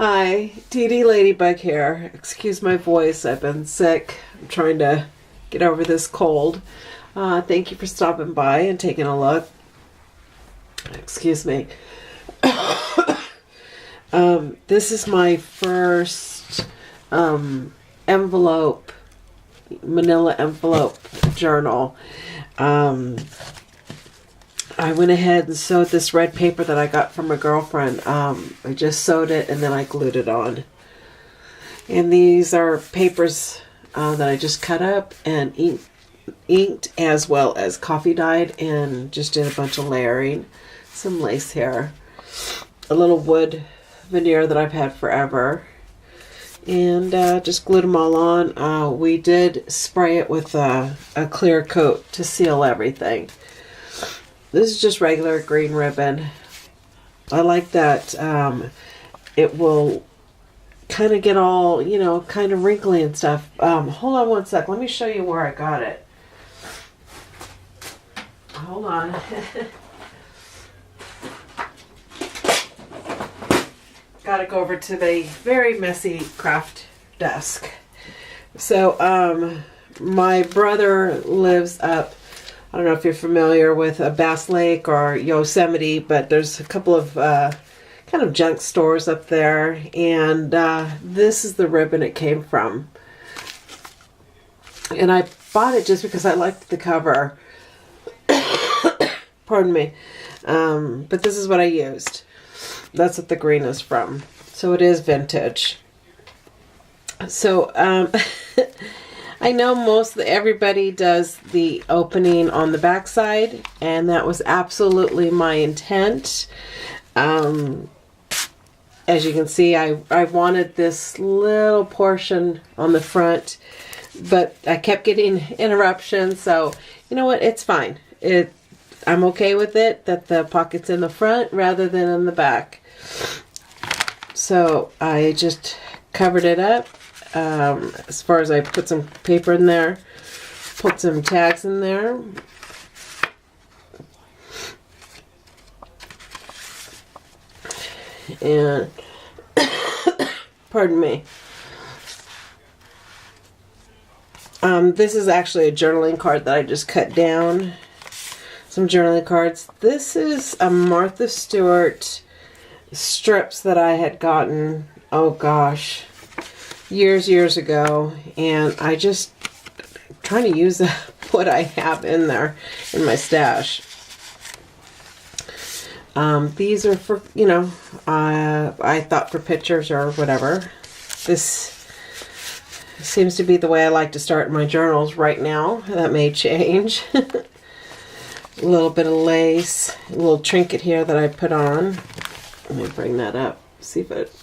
Hi, TD Ladybug here. Excuse my voice, I've been sick. I'm trying to get over this cold. Thank you for stopping by and taking a look. Excuse me. This is my first envelope, Manila envelope journal. I went ahead and sewed this red paper that I got from a girlfriend. I just sewed it and then I glued it on. And these are papers that I just cut up and inked as well as coffee dyed and just did a bunch of layering. Some lace here. A little wood veneer that I've had forever. And just glued them all on. We did spray it with a clear coat to seal everything. This is just regular green ribbon. I like that it will kind of get all, kind of wrinkly and stuff. Hold on one sec. Let me show you where I got it. Hold on. Got to go over to the very messy craft desk. So, my brother lives up, I don't know if you're familiar with Bass Lake or Yosemite, but there's a couple of kind of junk stores up there, and this is the ribbon it came from. And I bought it just because I liked the cover. Pardon me. But this is what I used. That's what the green is from. So it is vintage. So, I know everybody does the opening on the back side, and that was absolutely my intent. As you can see, I wanted this little portion on the front, but I kept getting interruptions, so you know what, it's fine. I'm okay with it, that the pocket's in the front rather than in the back. So I just covered it up. As far as I put some paper in there, put some tags in there. And, pardon me. This is actually a journaling card that I just cut down. Some journaling cards. This is a Martha Stewart strips that I had gotten, oh gosh, years ago, and I just trying to use what I have in there in my stash. These are for, I thought for pictures or whatever. This seems to be the way I like to start my journals right now. That may change. A little bit of lace, a little trinket here that I put on. Let me bring that up, see if it...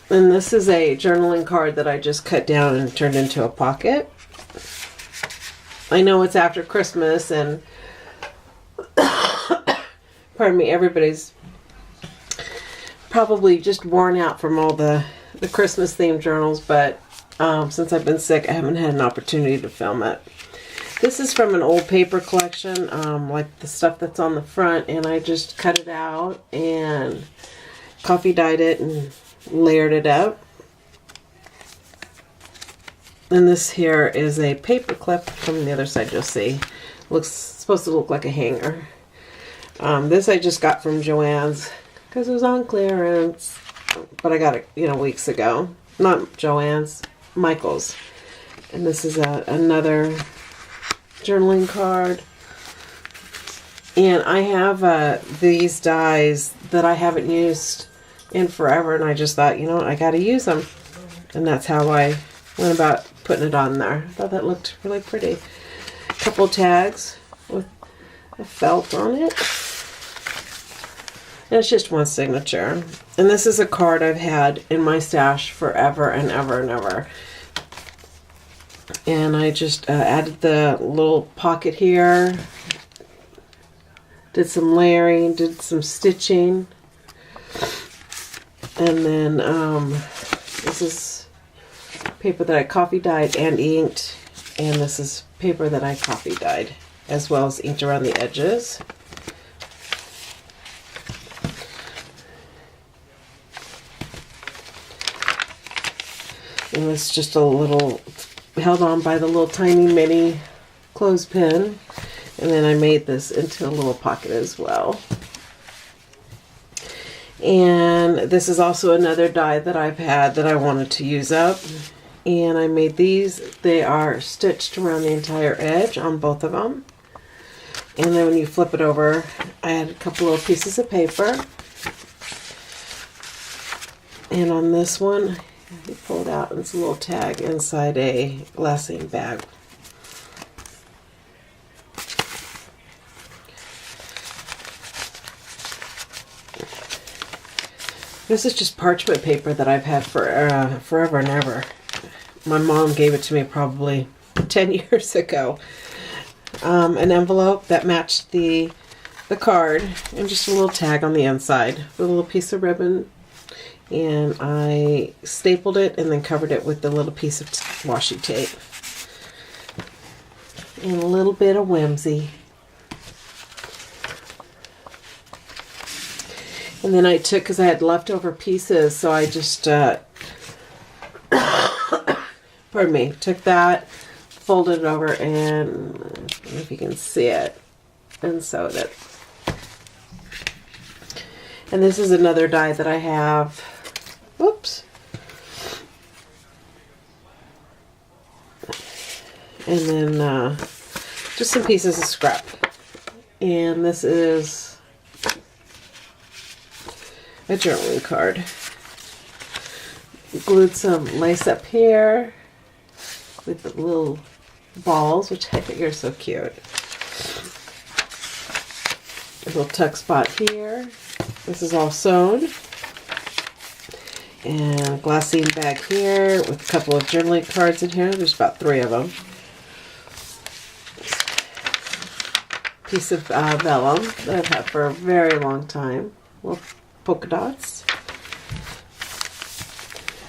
And this is a journaling card that I just cut down and turned into a pocket. I know it's after Christmas and pardon me, everybody's probably just worn out from all the Christmas themed journals, but since I've been sick, I haven't had an opportunity to film it. This is from an old paper collection, like the stuff that's on the front, and I just cut it out and coffee dyed it and layered it up. And this here is a paper clip from the other side, you'll see. Looks supposed to look like a hanger. This I just got from Joann's because it was on clearance, but I got it, weeks ago. Not Joann's, Michael's. And this is another journaling card. And I have these dies that I haven't used in forever, and I just thought, I gotta use them, and that's how I went about putting it on there. I thought that looked really pretty. A couple tags with a felt on it, and it's just one signature. And this is a card I've had in my stash forever and ever and ever, and I just added the little pocket here, did some layering, did some stitching. And then this is paper that I coffee dyed and inked, and this is paper that I coffee dyed as well as inked around the edges. And it's just a little, held on by the little tiny mini clothespin. And then I made this into a little pocket as well. And this is also another die that I've had that I wanted to use up. And I made these. They are stitched around the entire edge on both of them. And then when you flip it over, I had a couple little pieces of paper. And on this one, you pull it out and it's a little tag inside a glassine bag. This is just parchment paper that I've had for forever and ever. My mom gave it to me probably 10 years ago. An envelope that matched the card and just a little tag on the inside with a little piece of ribbon. And I stapled it and then covered it with a little piece of washi tape. And a little bit of whimsy. And then I took, because I had leftover pieces, so I just, pardon me, took that, folded it over, and I don't know if you can see it, and sewed it. And this is another die that I have. Whoops. And then just some pieces of scrap. And this is a journaling card. Glued some lace up here with the little balls, which I think are so cute. A little tuck spot here. This is all sewn. And a glassine bag here with a couple of journaling cards in here. There's about 3 of them. Piece of vellum that I've had for a very long time. Little polka dots.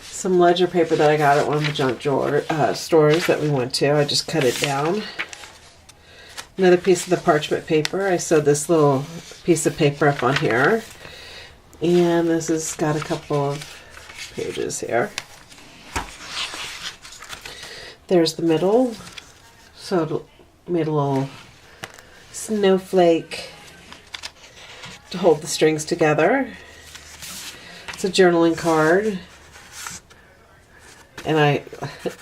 Some ledger paper that I got at one of the junk stores that we went to. I just cut it down. Another piece of the parchment paper. I sewed this little piece of paper up on here. And this has got a couple of pages here. There's the middle. So made a little snowflake to hold the strings together. It's a journaling card. And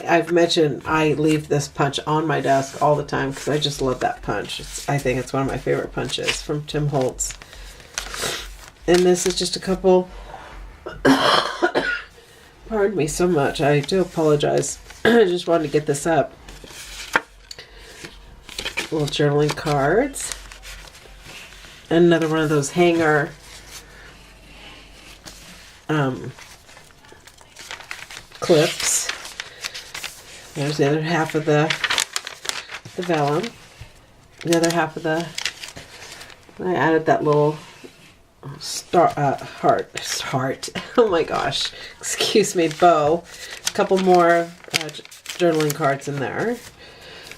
I've mentioned I leave this punch on my desk all the time because I just love that punch. I think it's one of my favorite punches from Tim Holtz. And this is just a couple, pardon me so much, I do apologize. I just wanted to get this up. Little journaling cards. Another one of those hanger clips. There's the other half of the vellum. The other half of the, I added that little heart. Oh my gosh. Excuse me, bow. A couple more journaling cards in there.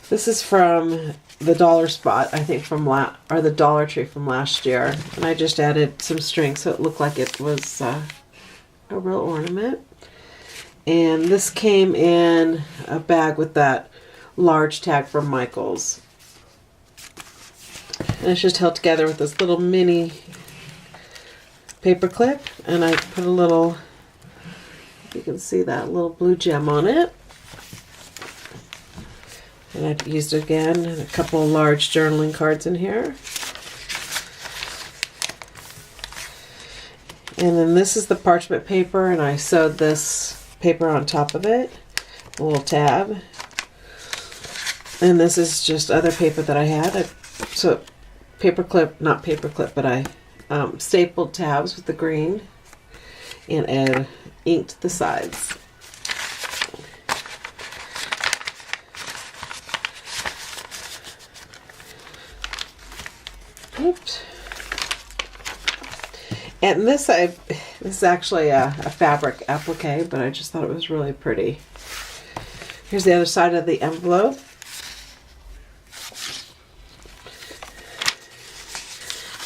This is from the Dollar Spot, I think or the Dollar Tree from last year. And I just added some string so it looked like it was a real ornament. And this came in a bag with that large tag from Michaels. And it's just held together with this little mini paper clip. And I put a little, you can see that little blue gem on it. And I used it again, and a couple of large journaling cards in here. And then this is the parchment paper, and I sewed this paper on top of it, a little tab. And this is just other paper that I had. So not paper clip, but I stapled tabs with the green and inked the sides. Oops. And this is actually a fabric applique, but I just thought it was really pretty. Here's the other side of the envelope.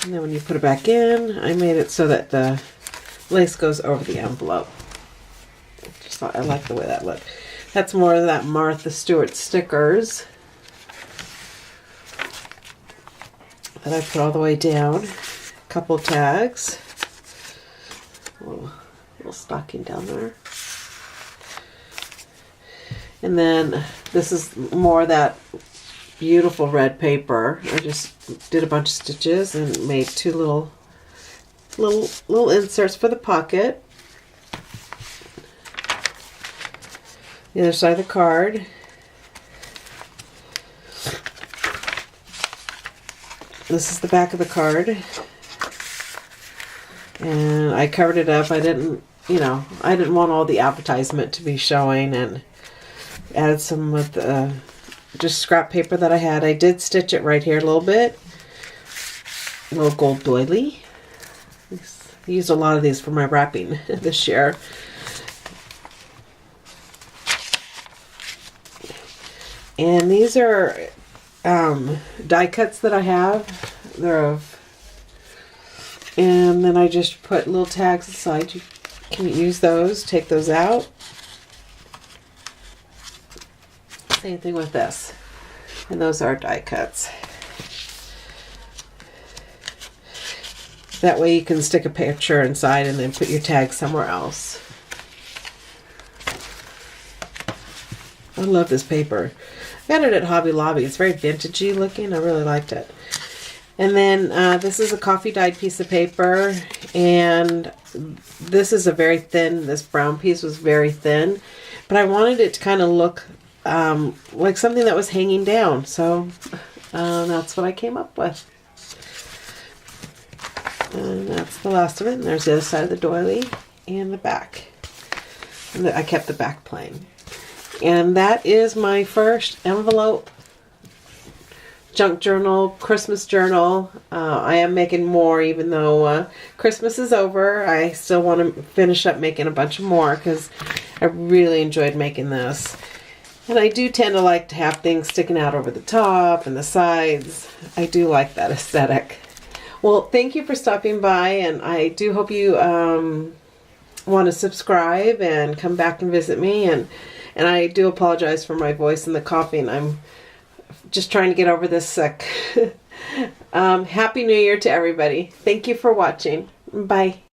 And then when you put it back in, I made it so that the lace goes over the envelope. Just So I like the way that looked. That's more of that Martha Stewart stickers that I put all the way down. A couple tags. Little stocking down there. And then this is more of that beautiful red paper. I just did a bunch of stitches and made two little inserts for the pocket. The other side of the card. This is the back of the card. And I covered it up. I didn't want all the advertisement to be showing, and added some of the just scrap paper that I had. I did stitch it right here a little bit. A little gold doily. I used a lot of these for my wrapping this year. And these are die cuts that I have. They're of, and then I just put little tags aside. You can use those, take those out. Same thing with this. And those are die cuts. That way you can stick a picture inside and then put your tag somewhere else. I love this paper. I got it at Hobby Lobby. It's very vintagey looking. I really liked it. And then this is a coffee dyed piece of paper, and this is a very thin, this brown piece was very thin, but I wanted it to kind of look like something that was hanging down, so that's what I came up with. And that's the last of it, and there's the other side of the doily and the back. And I kept the back plain. And that is my first envelope junk journal, Christmas journal. I am making more, even though Christmas is over. I still want to finish up making a bunch more because I really enjoyed making this. And I do tend to like to have things sticking out over the top and the sides. I do like that aesthetic. Well, thank you for stopping by, and I do hope you want to subscribe and come back and visit me. And I do apologize for my voice and the coughing. I'm just trying to get over this sick. Happy New Year to everybody. Thank you for watching. Bye.